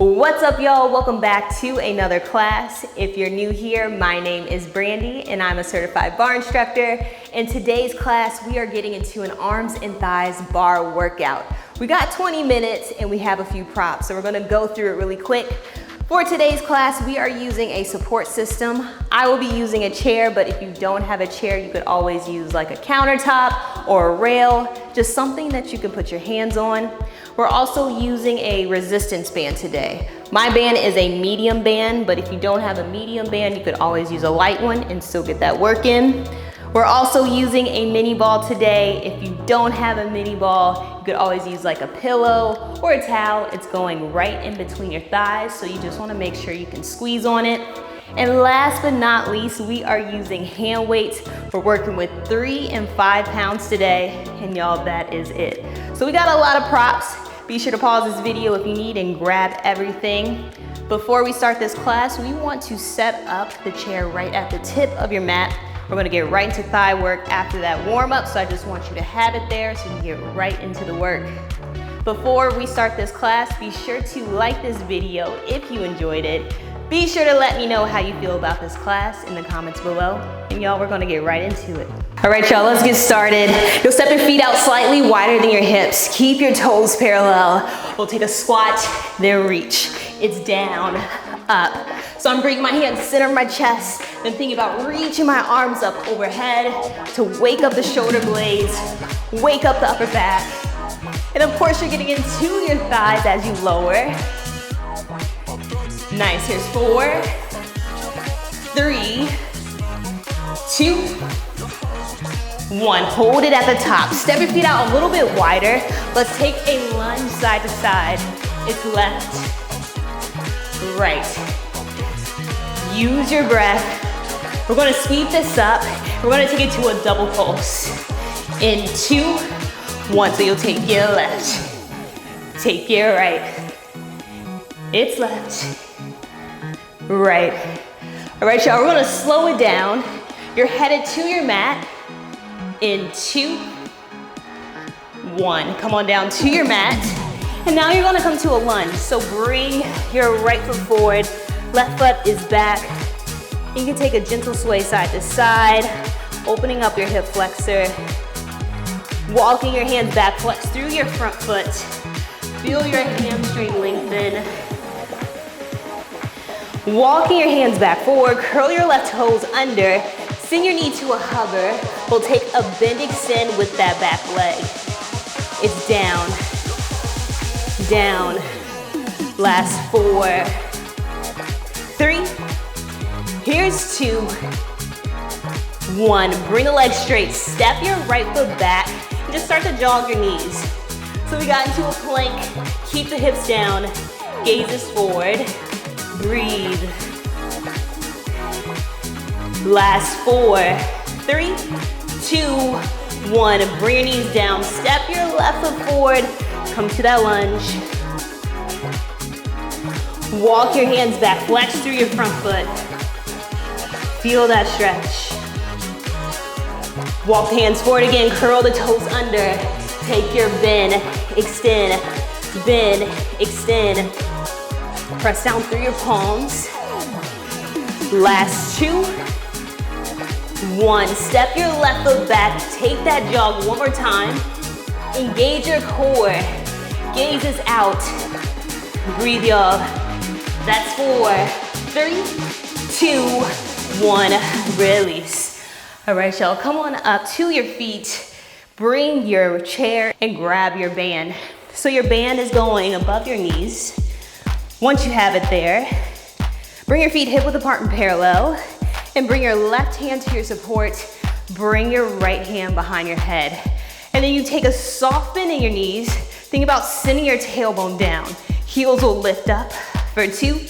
What's up, y'all? Welcome back to another class. If you're new here, my name is Brandy and I'm a certified bar instructor. In today's class, we are getting into an arms and thighs bar workout. We got 20 minutes and we have a few props, so we're gonna go through it really quick. For today's class, we are using a support system. I will be using a chair, but if you don't have a chair, you could always use like a countertop or a rail, just something that you can put your hands on. We're also using a resistance band today. My band is a medium band, but if you don't have a medium band, you could always use a light one and still get that work in. We're also using a mini ball today. If you don't have a mini ball, you could always use like a pillow or a towel. It's going right in between your thighs, so you just wanna make sure you can squeeze on it. And last but not least, we are using hand weights. We're working with 3 and 5 pounds today, and y'all, that is it. So we got a lot of props. Be sure to pause this video if you need and grab everything. Before we start this class, we want to set up the chair right at the tip of your mat. We're gonna get right into thigh work after that warm up, so I just want you to have it there so you can get right into the work. Before we start this class, be sure to like this video if you enjoyed it. Be sure to let me know how you feel about this class in the comments below. And y'all, we're gonna get right into it. All right, y'all, let's get started. You'll step your feet out slightly wider than your hips. Keep your toes parallel. We'll take a squat, then reach. It's down, up. So I'm bringing my hands center of my chest and thinking about reaching my arms up overhead to wake up the shoulder blades, wake up the upper back. And of course, you're getting into your thighs as you lower. Nice, here's 4, 3, 2, 1. Hold it at the top. Step your feet out a little bit wider. Let's take a lunge side to side. It's left, right. Use your breath. We're gonna sweep this up. We're gonna take it to a double pulse. In 2, 1. So you'll take your left, take your right. It's left, right. All right, y'all, we're gonna slow it down. You're headed to your mat. In 2, 1. Come on down to your mat. And now you're gonna come to a lunge. So bring your right foot forward, left foot is back. You can take a gentle sway side to side, opening up your hip flexor, walking your hands back, flex through your front foot. Feel your hamstring lengthen. Walking your hands back forward, curl your left toes under, send your knee to a hover. We'll take a bend extend with that back leg. It's down, down. Last 4, 3, here's 2, 1. Bring the leg straight, step your right foot back, and just start to jog your knees. So we got into a plank, keep the hips down, gazes forward, breathe. Last 4, 3, 2, 1. Bring your knees down, step your left foot forward, come to that lunge. Walk your hands back, flex through your front foot. Feel that stretch. Walk the hands forward again, curl the toes under. Take your bend, extend, extend. Press down through your palms. Last 2, 1. Step your left foot back, take that jog one more time. Engage your core, gazes out. Breathe, y'all. That's 4, 3, 2, 1. Release. All right, y'all, come on up to your feet. Bring your chair and grab your band. So your band is going above your knees. Once you have it there, bring your feet hip width apart and parallel, and bring your left hand to your support. Bring your right hand behind your head. And then you take a soft bend in your knees. Think about sending your tailbone down. Heels will lift up for 2,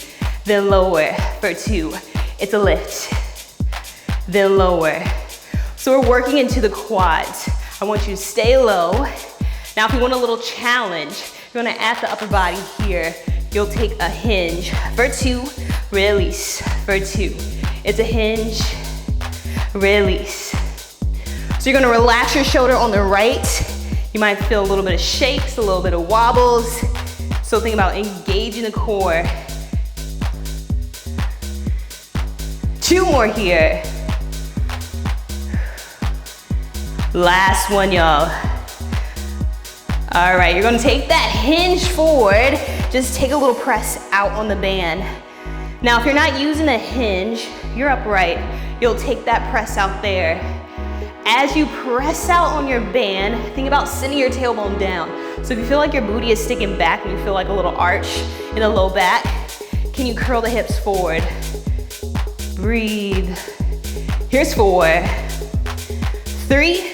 then lower for 2. It's a lift, then lower. So we're working into the quads. I want you to stay low. Now if you want a little challenge, you're gonna add the upper body here. You'll take a hinge for 2, release for 2. It's a hinge, release. So you're gonna relax your shoulder on the right. You might feel a little bit of shakes, a little bit of wobbles. So think about engaging the core. 2 more here. Last one, y'all. All right, you're gonna take that hinge forward. Just take a little press out on the band. Now, if you're not using a hinge, you're upright. You'll take that press out there. As you press out on your band, think about sending your tailbone down. So if you feel like your booty is sticking back and you feel like a little arch in the low back, can you curl the hips forward? Breathe. Here's 4, 3,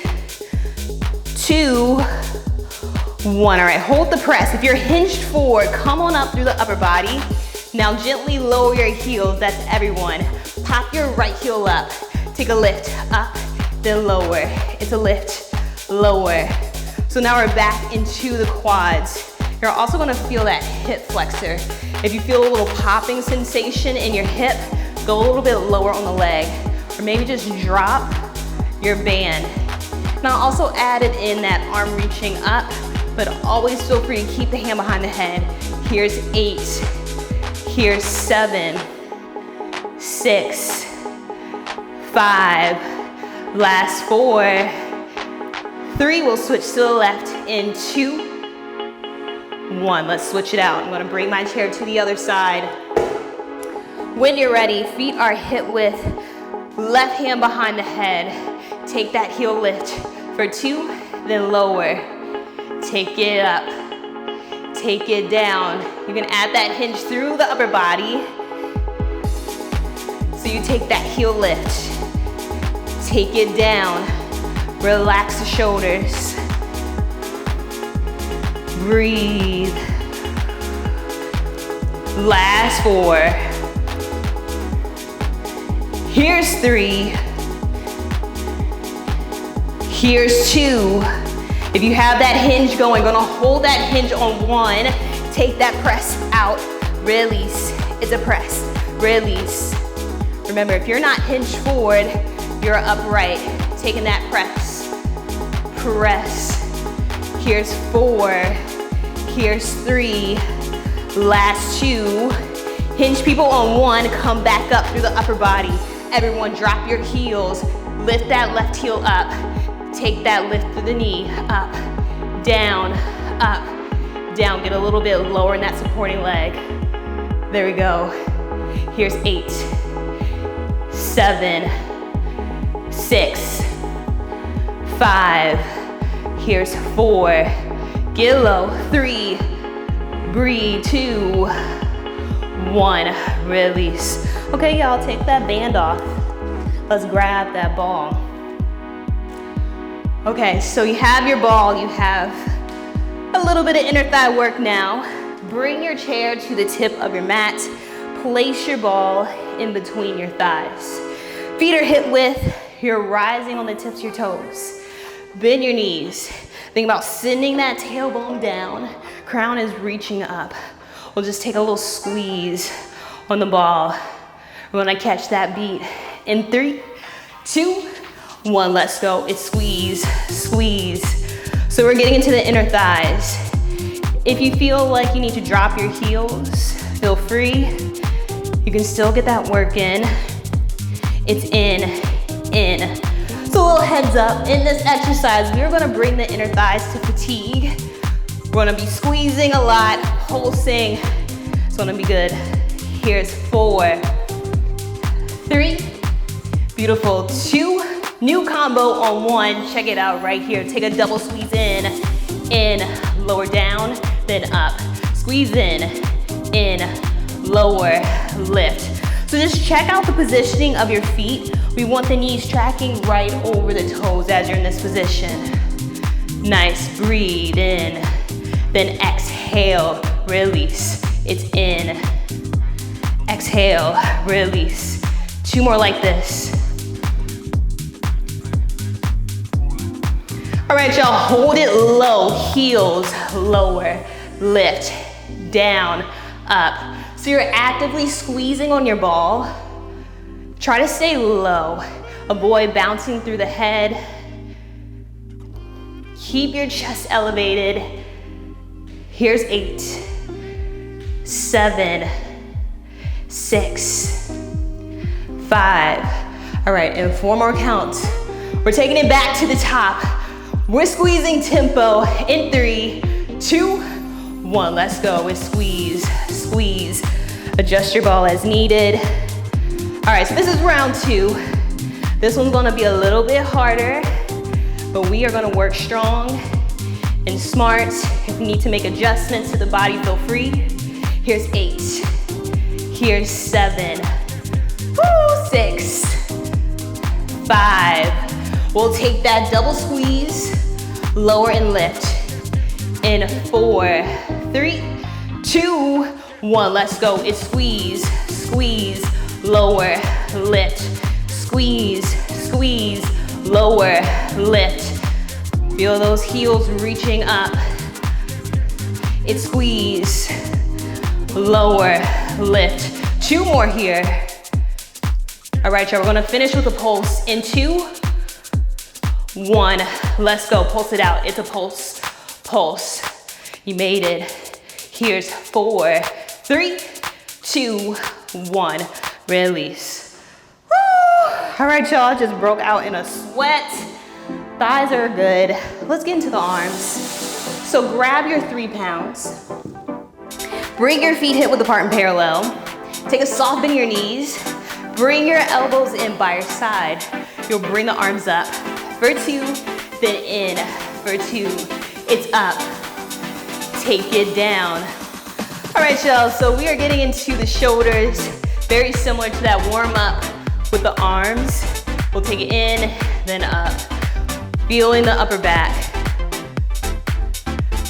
2, 1. All right, hold the press. If you're hinged forward, come on up through the upper body. Now gently lower your heels. That's everyone. Pop your right heel up. Take a lift, up, then lower. It's a lift, lower. So now we're back into the quads. You're also gonna feel that hip flexor. If you feel a little popping sensation in your hip, go a little bit lower on the leg. Or maybe just drop your band. Now also added in that arm reaching up, but always feel free to keep the hand behind the head. Here's 8, here's 7, 6, 5, last 4, 3, we'll switch to the left in 2, 1. Let's switch it out. I'm gonna bring my chair to the other side. When you're ready, feet are hip width, left hand behind the head. Take that heel lift for 2, then lower. Take it up, take it down. You can add that hinge through the upper body. So you take that heel lift, take it down, relax the shoulders. Breathe. Last 4. Here's 3. Here's 2. If you have that hinge going, gonna hold that hinge on 1. Take that press out, release. It's a press, release. Remember, if you're not hinged forward, you're upright. Taking that press, press. Here's 4, here's 3, last 2. Hinge people on 1, come back up through the upper body. Everyone drop your heels, lift that left heel up. Take that lift through the knee, up, down, get a little bit lower in that supporting leg. There we go. Here's 8, 7, 6, 5, here's 4, get low, 3, breathe, 2, 1, release. Okay, y'all, take that band off. Let's grab that ball. Okay, so you have your ball, you have a little bit of inner thigh work now. Bring your chair to the tip of your mat. Place your ball in between your thighs. Feet are hip width, you're rising on the tips of your toes. Bend your knees. Think about sending that tailbone down. Crown is reaching up. We'll just take a little squeeze on the ball. We're gonna catch that beat in 3, 2, 1, let's go. It's squeeze, squeeze. So we're getting into the inner thighs. If you feel like you need to drop your heels, feel free. You can still get that work in. It's in. So a little heads up, in this exercise, we're gonna bring the inner thighs to fatigue. We're gonna be squeezing a lot, pulsing. It's gonna be good. Here's 4, 3, beautiful, 2, new combo on 1. Check it out right here. Take a double squeeze in, lower down, then up. Squeeze in, lower, lift. So just check out the positioning of your feet. We want the knees tracking right over the toes as you're in this position. Nice, breathe in, then exhale, release. It's in, exhale, release. 2 more like this. All right, y'all, hold it low, heels lower, lift, down, up. So you're actively squeezing on your ball. Try to stay low. Avoid bouncing through the head. Keep your chest elevated. Here's 8, 7, 6, 5. All right, and 4 more counts. We're taking it back to the top. We're squeezing tempo in 3, 2, 1. Let's go with squeeze, squeeze. Adjust your ball as needed. All right, so this is round 2. This one's gonna be a little bit harder, but we are gonna work strong and smart. If you need to make adjustments to the body, feel free. Here's 8, here's 7, 6, 5. We'll take that double squeeze, lower and lift. In 4, 3, 2, 1. Let's go. It's squeeze, squeeze, lower, lift. Squeeze, squeeze, lower, lift. Feel those heels reaching up. It's squeeze, lower, lift. 2 more here. All right, y'all, we're gonna finish with a pulse in 2, 1. Let's go, pulse it out. It's a pulse, pulse. You made it. Here's 4, 3, 2, 1. Release. Woo! All right, y'all, just broke out in a sweat. Thighs are good. Let's get into the arms. So grab your 3 pounds. Bring your feet hip width apart in parallel. Take a soft bend in your knees. Bring your elbows in by your side. You'll bring the arms up for 2, then in for 2. It's up. Take it down. All right, y'all, so we are getting into the shoulders, very similar to that warm up with the arms. We'll take it in, then up. Feeling the upper back.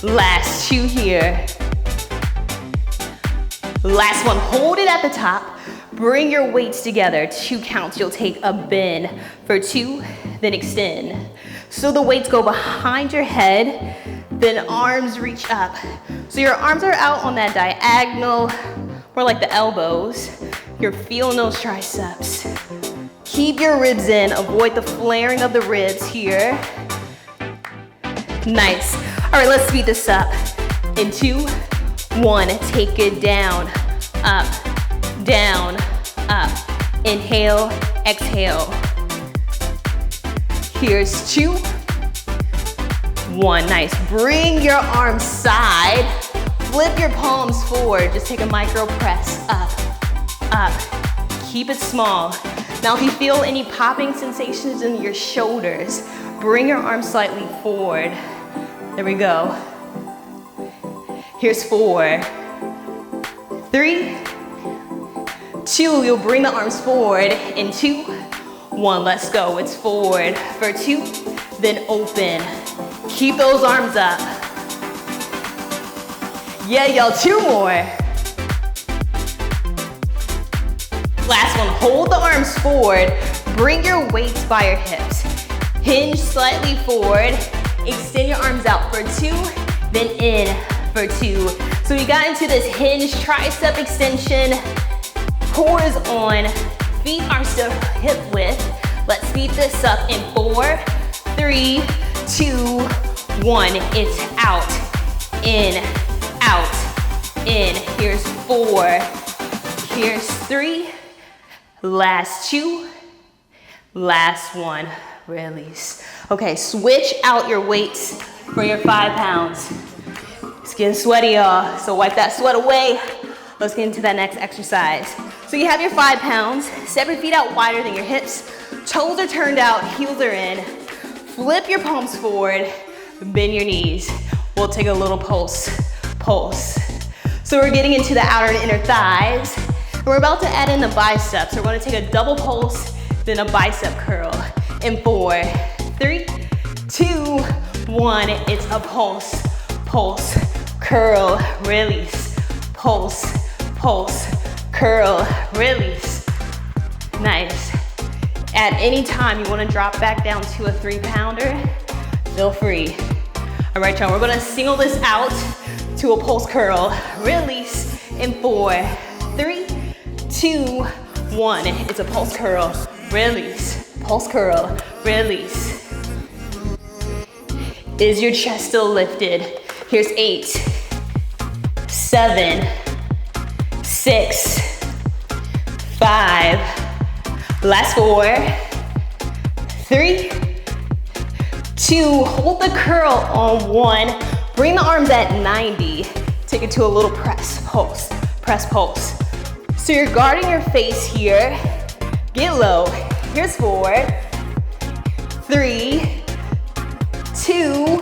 Last 2 here. Last one, hold it at the top. Bring your weights together, 2 counts. You'll take a bend for 2, then extend. So the weights go behind your head, then arms reach up. So your arms are out on that diagonal, more like the elbows. You're feeling those triceps. Keep your ribs in, avoid the flaring of the ribs here. Nice. All right, let's speed this up. In 2, 1, take it down, up, down, up. Inhale, exhale. Here's 2, 1, nice. Bring your arms side, flip your palms forward. Just take a micro press, up, up. Keep it small. Now if you feel any popping sensations in your shoulders, bring your arms slightly forward. There we go. Here's 4, 3, 2. You'll bring the arms forward in 2, 1. Let's go. It's forward for 2, then open. Keep those arms up. Yeah, y'all, 2 more. Last one, hold the arms forward. Bring your weights by your hips. Hinge slightly forward. Extend your arms out for 2, then in for 2. So we got into this hinge tricep extension. Core is on, feet are still hip width. Let's speed this up in 4, 3, 2, 1. It's out, in, in. Here's 4, here's 3, last 2, last 1, release. Okay, switch out your weights for your 5 pounds. It's getting sweaty, y'all, so wipe that sweat away. Let's get into that next exercise. So you have your 5 pounds, step your feet out wider than your hips, toes are turned out, heels are in. Flip your palms forward, bend your knees. We'll take a little pulse, pulse. So we're getting into the outer and inner thighs. And we're about to add in the biceps. So we're gonna take a double pulse, then a bicep curl. In 4, 3, 2, 1. It's a pulse, pulse, curl, release. Pulse, pulse, curl, release. Nice. At any time you wanna drop back down to a 3-pounder, feel free. All right, y'all, we're gonna single this out to a pulse curl. Release in 4, 3, 2, 1. It's a pulse curl, release. Pulse curl, release. Is your chest still lifted? Here's 8, 7, 6, 5, last 4, 3, 2, hold the curl on 1, bring the arms at 90, take it to a little press pulse, press pulse. So you're guarding your face here, get low, here's 4, 3, 2,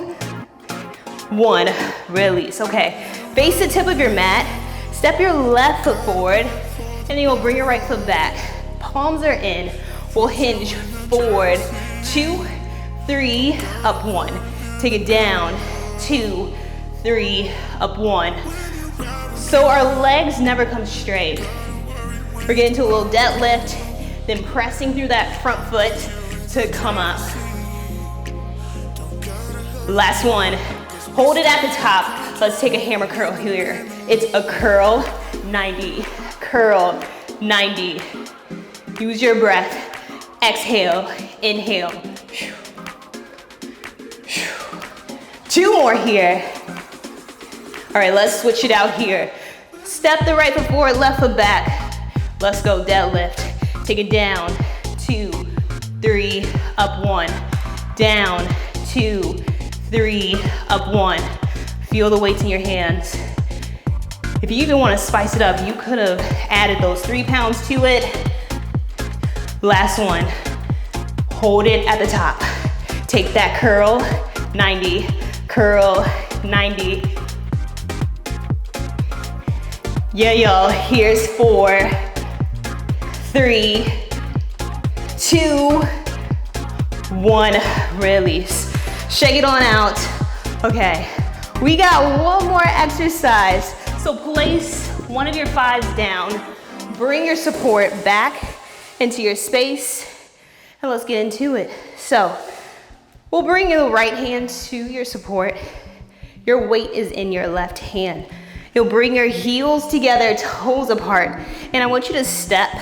1, release. Okay, face the tip of your mat, step your left foot forward, and then you'll bring your right foot back. Palms are in, we'll hinge forward, 2, 3, up 1. Take it down, 2, 3, up 1. So our legs never come straight. We're getting to a little deadlift, then pressing through that front foot to come up. Last one, hold it at the top. Let's take a hammer curl here. It's a curl, 90, curl, 90. Use your breath. Exhale, inhale. 2 more here. All right, let's switch it out here. Step the right foot forward, left foot back. Let's go, deadlift. Take it down, 2, 3, up 1. Down, 2, 3, up 1. Feel the weights in your hands. If you even want to spice it up, you could have added those 3 pounds to it. Last one, hold it at the top. Take that curl, 90, curl, 90. Yeah, y'all, here's 4, 3, 2, 1, release. Shake it on out. Okay, we got one more exercise. So place one of your 5s down, bring your support back into your space, and let's get into it. So we'll bring your right hand to your support. Your weight is in your left hand. You'll bring your heels together, toes apart, and I want you to step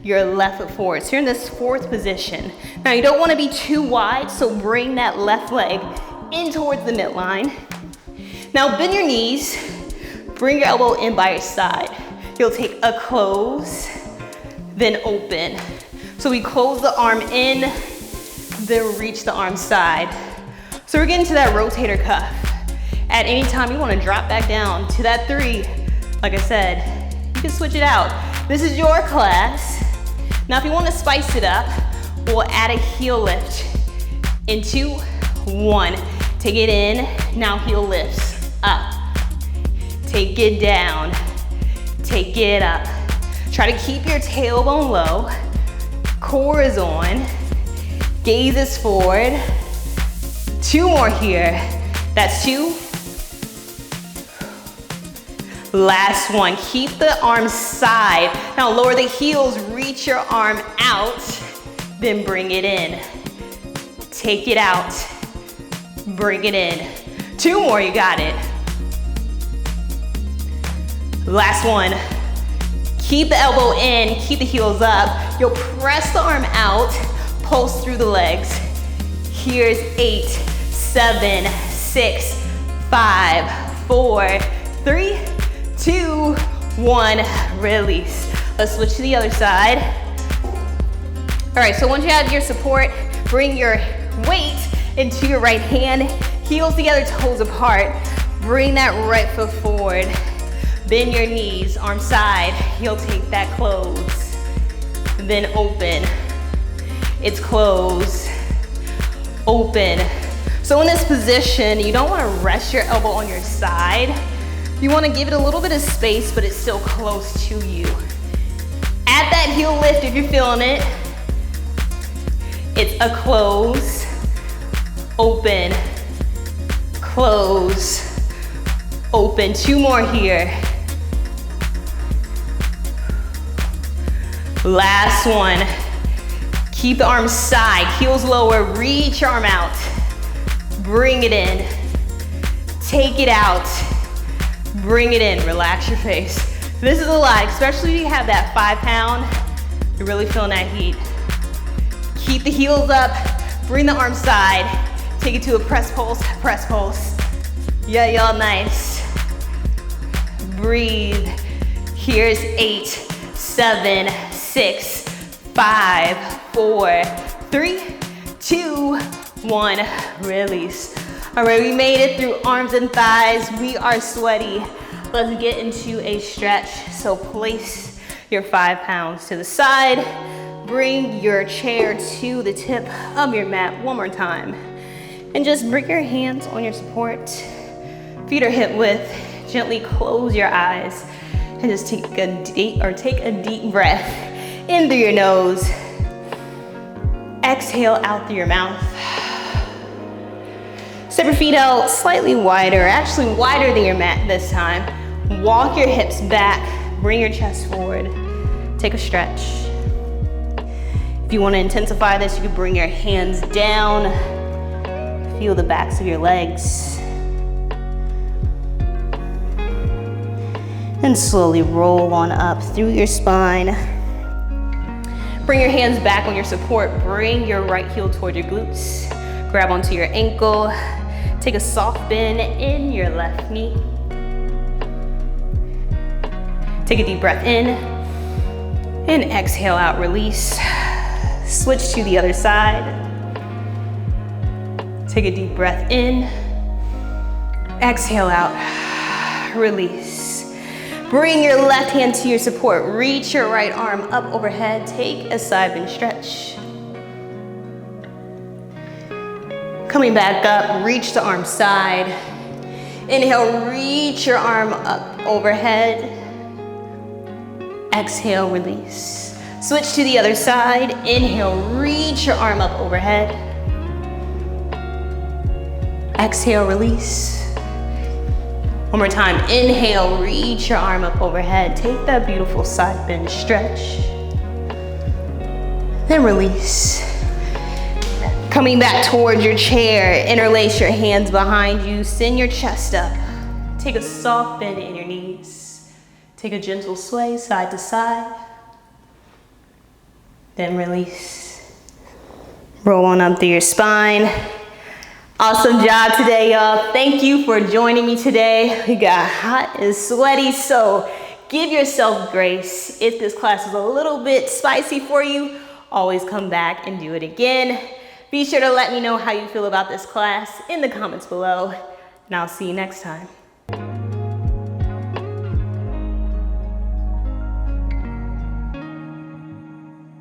your left foot forward. So you're in this 4th position. Now you don't want to be too wide, so bring that left leg in towards the midline. Now bend your knees, bring your elbow in by your side. You'll take a close, then open. So we close the arm in, then reach the arm side. So we're getting to that rotator cuff. At any time you want to drop back down to that 3, like I said, you can switch it out. This is your class. Now if you want to spice it up, we'll add a heel lift into 1. Take it in, now heel lifts up. Take it down, take it up. Try to keep your tailbone low, core is on, gaze is forward. 2 more here, that's 2. Last one, keep the arms side. Now lower the heels, reach your arm out, then bring it in. Take it out, bring it in. 2 more, you got it. Last one, keep the elbow in, keep the heels up. You'll press the arm out, pulse through the legs. Here's 8, 7, 6, 5, 4, 3, 2, 1, release. Let's switch to the other side. All right, so once you have your support, bring your weight into your right hand, heels together, toes apart. Bring that right foot forward. Bend your knees, arm side. You'll take that close. Then open. It's close. Open. So in this position, you don't want to rest your elbow on your side. You want to give it a little bit of space, but it's still close to you. Add that heel lift if you're feeling it. It's a close, open, close, open. 2 more here. Last one. Keep the arms side, heels lower, reach your arm out. Bring it in. Take it out. Bring it in, relax your face. This is a lot, especially if you have that 5 pound. You're really feeling that heat. Keep the heels up, bring the arm side. Take it to a press pulse, press pulse. Yeah, y'all, nice. Breathe. Here's 8, 7, 6, 5, 4, 3, 2, 1, release. All right, we made it through arms and thighs. We are sweaty. Let's get into a stretch. So place your 5 pounds to the side. Bring your chair to the tip of your mat one more time. And just bring your hands on your support. Feet are hip width. Gently close your eyes and just take a deep breath in through your nose. Exhale out through your mouth. Step your feet out slightly wider, actually wider than your mat this time. Walk your hips back, bring your chest forward. Take a stretch. If you want to intensify this, you can bring your hands down. Feel the backs of your legs. And slowly roll on up through your spine. Bring your hands back on your support. Bring your right heel toward your glutes. Grab onto your ankle. Take a soft bend in your left knee. Take a deep breath in. And exhale out, release. Switch to the other side. Take a deep breath in. Exhale out, release. Bring your left hand to your support. Reach your right arm up overhead. Take a side bend stretch. Coming back up, reach the arm side. Inhale, reach your arm up overhead. Exhale, release. Switch to the other side. Inhale, reach your arm up overhead. Exhale, release. One more time, inhale, reach your arm up overhead. Take that beautiful side bend stretch. Then release. Coming back towards your chair, interlace your hands behind you, send your chest up. Take a soft bend in your knees. Take a gentle sway side to side. Then release. Roll on up through your spine. Awesome job today, y'all. Thank you for joining me today. We got hot and sweaty, so give yourself grace. If this class is a little bit spicy for you, always come back and do it again. Be sure to let me know how you feel about this class in the comments below, and I'll see you next time.